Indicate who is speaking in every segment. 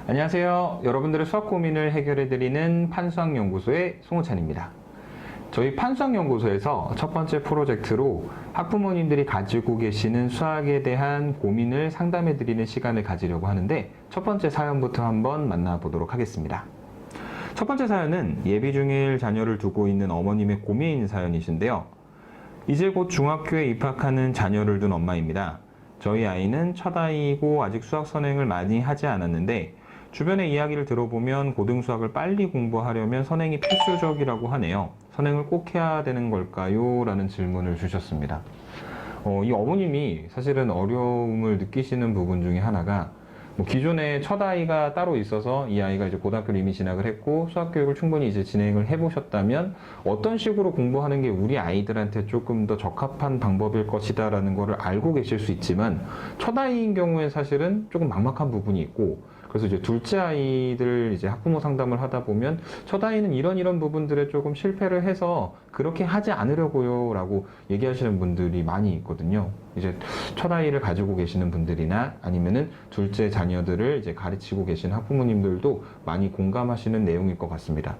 Speaker 1: 안녕하세요. 여러분들의 수학 고민을 해결해드리는 판수학연구소의 송호찬입니다. 저희 판수학연구소에서 첫 번째 프로젝트로 학부모님들이 가지고 계시는 수학에 대한 고민을 상담해드리는 시간을 가지려고 하는데, 첫 번째 사연부터 한번 만나보도록 하겠습니다. 첫 번째 사연은 예비 중일 자녀를 두고 있는 어머님의 고민 사연이신데요. 이제 곧 중학교에 입학하는 자녀를 둔 엄마입니다. 저희 아이는 첫 아이이고 아직 수학 선행을 많이 하지 않았는데, 주변의 이야기를 들어보면 고등수학을 빨리 공부하려면 선행이 필수적이라고 하네요. 선행을 꼭 해야 되는 걸까요? 라는 질문을 주셨습니다. 이 어머님이 사실은 어려움을 느끼시는 부분 중에 하나가, 기존에 첫 아이가 따로 있어서 이 아이가 이제 고등학교를 이미 진학을 했고 수학 교육을 충분히 이제 진행을 해보셨다면 어떤 식으로 공부하는 게 우리 아이들한테 조금 더 적합한 방법일 것이다라는 거를 알고 계실 수 있지만, 첫 아이인 경우에 사실은 조금 막막한 부분이 있고, 그래서 이제 둘째 아이들 이제 학부모 상담을 하다 보면 첫 아이는 이런 부분들에 조금 실패를 해서 그렇게 하지 않으려고요 라고 얘기하시는 분들이 많이 있거든요. 이제 첫 아이를 가지고 계시는 분들이나 아니면은 둘째 자녀들을 이제 가르치고 계신 학부모님들도 많이 공감하시는 내용일 것 같습니다.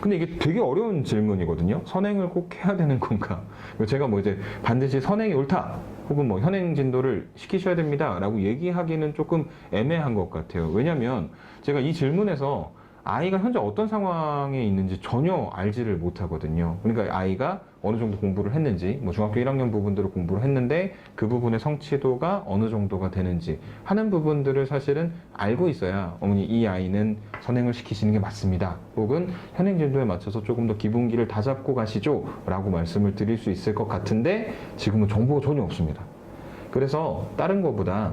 Speaker 1: 근데 이게 되게 어려운 질문이거든요. 선행을 꼭 해야 되는 건가? 제가 이제 반드시 선행이 옳다, 혹은 현행 진도를 시키셔야 됩니다 라고 얘기하기는 조금 애매한 것 같아요. 왜냐면 제가 이 질문에서 아이가 현재 어떤 상황에 있는지 전혀 알지를 못하거든요. 그러니까 아이가 어느 정도 공부를 했는지, 중학교 1학년 부분들을 공부를 했는데 그 부분의 성취도가 어느 정도가 되는지 하는 부분들을 사실은 알고 있어야 어머니 이 아이는 선행을 시키시는 게 맞습니다, 혹은 현행 진도에 맞춰서 조금 더 기본기를 다잡고 가시죠 라고 말씀을 드릴 수 있을 것 같은데, 지금은 정보가 전혀 없습니다. 그래서 다른 것보다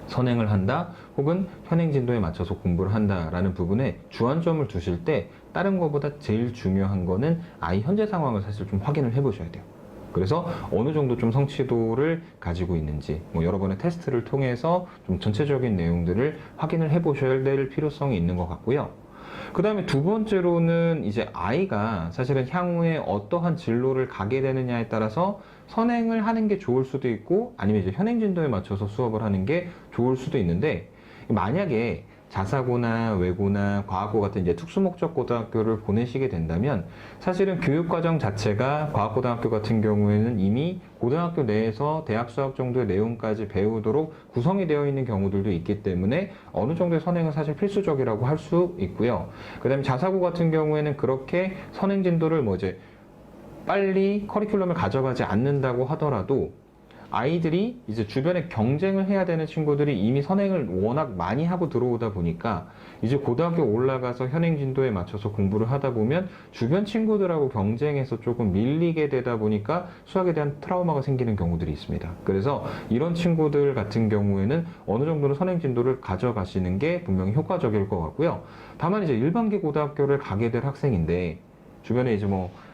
Speaker 1: 선행을 한다 혹은 현행 진도에 맞춰서 공부를 한다라는 부분에 주안점을 두실 때 다른 것보다 제일 중요한 거는 아이 현재 상황을 사실 좀 확인을 해 보셔야 돼요. 그래서 어느 정도 좀 성취도를 가지고 있는지 여러 번의 테스트를 통해서 좀 전체적인 내용들을 확인을 해 보셔야 될 필요성이 있는 것 같고요. 그 다음에 두 번째로는 이제 아이가 사실은 향후에 어떠한 진로를 가게 되느냐에 따라서 선행을 하는 게 좋을 수도 있고, 아니면 이제 현행 진도에 맞춰서 수업을 하는 게 좋을 수도 있는데, 만약에 자사고나 외고나 과학고 같은 이제 특수목적 고등학교를 보내시게 된다면 사실은 교육과정 자체가 과학고등학교 같은 경우에는 이미 고등학교 내에서 대학 수학 정도의 내용까지 배우도록 구성이 되어 있는 경우들도 있기 때문에 어느 정도의 선행은 사실 필수적이라고 할 수 있고요. 그 다음에 자사고 같은 경우에는 그렇게 선행 진도를 이제 빨리 커리큘럼을 가져가지 않는다고 하더라도 아이들이 이제 주변에 경쟁을 해야 되는 친구들이 이미 선행을 워낙 많이 하고 들어오다 보니까 이제 고등학교 올라가서 현행 진도에 맞춰서 공부를 하다 보면 주변 친구들하고 경쟁해서 조금 밀리게 되다 보니까 수학에 대한 트라우마가 생기는 경우들이 있습니다. 그래서 이런 친구들 같은 경우에는 어느 정도는 선행 진도를 가져가시는 게 분명히 효과적일 것 같고요. 다만 이제 일반계 고등학교를 가게 될 학생인데 주변에 이제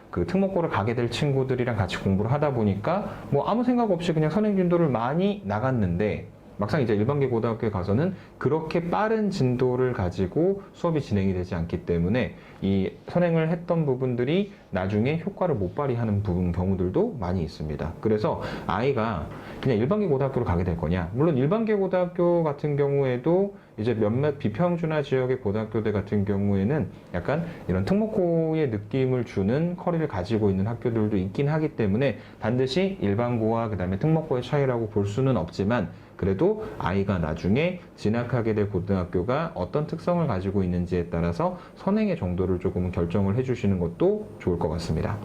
Speaker 1: 그 특목고를 가게 될 친구들이랑 같이 공부를 하다 보니까 아무 생각 없이 그냥 선행 진도를 많이 나갔는데, 막상 이제 일반계 고등학교에 가서는 그렇게 빠른 진도를 가지고 수업이 진행이 되지 않기 때문에 이 선행을 했던 부분들이 나중에 효과를 못 발휘하는 경우들도 많이 있습니다. 그래서 아이가 그냥 일반계 고등학교를 가게 될 거냐, 물론 일반계 고등학교 같은 경우에도 이제 몇몇 비평준화 지역의 고등학교들 같은 경우에는 약간 이런 특목고의 느낌을 주는 커리를 가지고 있는 학교들도 있긴 하기 때문에 반드시 일반고와 그 다음에 특목고의 차이라고 볼 수는 없지만, 그래도 아이가 나중에 진학하게 될 고등학교가 어떤 특성을 가지고 있는지에 따라서 선행의 정도를 조금 결정을 해주시는 것도 좋을 것 같습니다.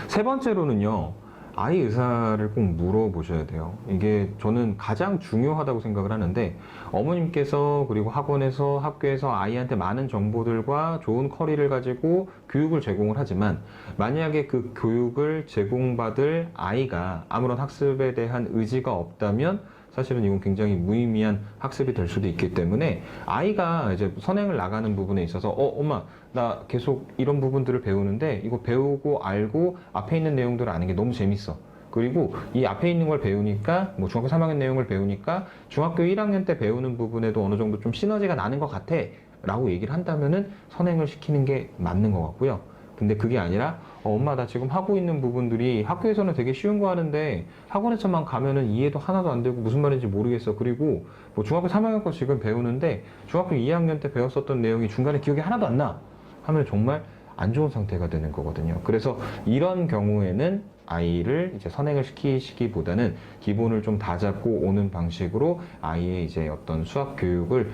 Speaker 1: 세 번째로는요, 아이 의사를 꼭 물어보셔야 돼요. 이게 저는 가장 중요하다고 생각을 하는데, 어머님께서 그리고 학원에서 학교에서 아이한테 많은 정보들과 좋은 커리를 가지고 교육을 제공을 하지만, 만약에 그 교육을 제공받을 아이가 아무런 학습에 대한 의지가 없다면 사실은 이건 굉장히 무의미한 학습이 될 수도 있기 때문에, 아이가 이제 선행을 나가는 부분에 있어서 엄마 나 계속 이런 부분들을 배우는데 이거 배우고 알고 앞에 있는 내용들을 아는 게 너무 재밌어, 그리고 이 앞에 있는 걸 배우니까 중학교 3학년 내용을 배우니까 중학교 1학년 때 배우는 부분에도 어느 정도 좀 시너지가 나는 것 같아 라고 얘기를 한다면은 선행을 시키는 게 맞는 것 같고요. 근데 그게 아니라 엄마 나 지금 하고 있는 부분들이 학교에서는 되게 쉬운 거 하는데 학원에서만 가면은 이해도 하나도 안 되고 무슨 말인지 모르겠어. 그리고 뭐 중학교 3학년 거 지금 배우는데 중학교 2학년 때 배웠었던 내용이 중간에 기억이 하나도 안 나 하면 정말 안 좋은 상태가 되는 거거든요. 그래서 이런 경우에는 아이를 이제 선행을 시키시기보다는 기본을 좀 다잡고 오는 방식으로 아이의 이제 어떤 수학 교육을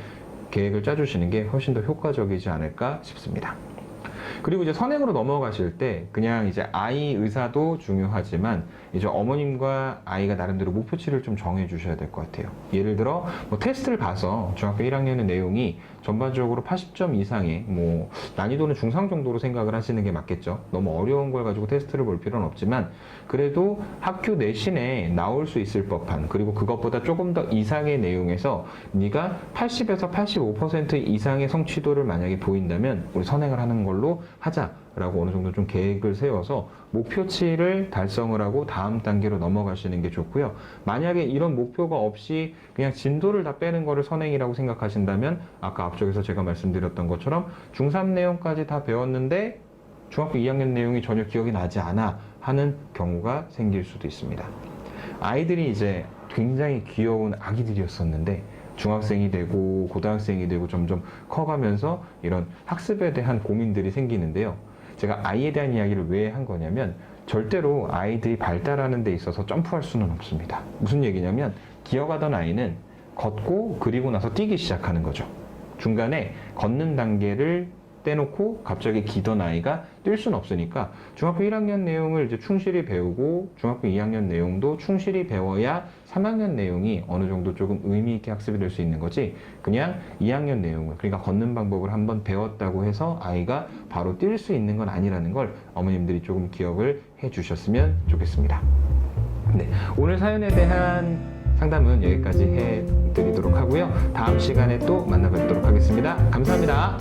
Speaker 1: 계획을 짜주시는 게 훨씬 더 효과적이지 않을까 싶습니다. 그리고 이제 선행으로 넘어가실 때 그냥 이제 아이 의사도 중요하지만 이제 어머님과 아이가 나름대로 목표치를 좀 정해 주셔야 될 것 같아요. 예를 들어 뭐 테스트를 봐서 중학교 1학년의 내용이 전반적으로 80점 이상의 뭐 난이도는 중상 정도로 생각을 하시는 게 맞겠죠. 너무 어려운 걸 가지고 테스트를 볼 필요는 없지만 그래도 학교 내신에 나올 수 있을 법한 그리고 그것보다 조금 더 이상의 내용에서 네가 80에서 85% 이상의 성취도를 만약에 보인다면 우리 선행을 하는 걸로 하자라고 어느 정도 좀 계획을 세워서 목표치를 달성을 하고 다음 단계로 넘어가시는 게 좋고요. 만약에 이런 목표가 없이 그냥 진도를 다 빼는 거를 선행이라고 생각하신다면 아까 앞쪽에서 제가 말씀드렸던 것처럼 중3 내용까지 다 배웠는데 중학교 2학년 내용이 전혀 기억이 나지 않아 하는 경우가 생길 수도 있습니다. 아이들이 이제 굉장히 귀여운 아기들이었었는데 중학생이 되고 고등학생이 되고 점점 커가면서 이런 학습에 대한 고민들이 생기는데요. 제가 아이에 대한 이야기를 왜 한 거냐면 절대로 아이들이 발달하는 데 있어서 점프할 수는 없습니다. 무슨 얘기냐면 기어가던 아이는 걷고 그리고 나서 뛰기 시작하는 거죠. 중간에 걷는 단계를 떼놓고 갑자기 기던 아이가 뛸 수는 없으니까 중학교 1학년 내용을 이제 충실히 배우고 중학교 2학년 내용도 충실히 배워야 3학년 내용이 어느 정도 조금 의미 있게 학습이 될 수 있는 거지 그냥 2학년 내용을 그러니까 걷는 방법을 한번 배웠다고 해서 아이가 바로 뛸 수 있는 건 아니라는 걸 어머님들이 조금 기억을 해 주셨으면 좋겠습니다. 네, 오늘 사연에 대한 상담은 여기까지 해드리도록 하고요. 다음 시간에 또 만나뵙도록 하겠습니다. 감사합니다.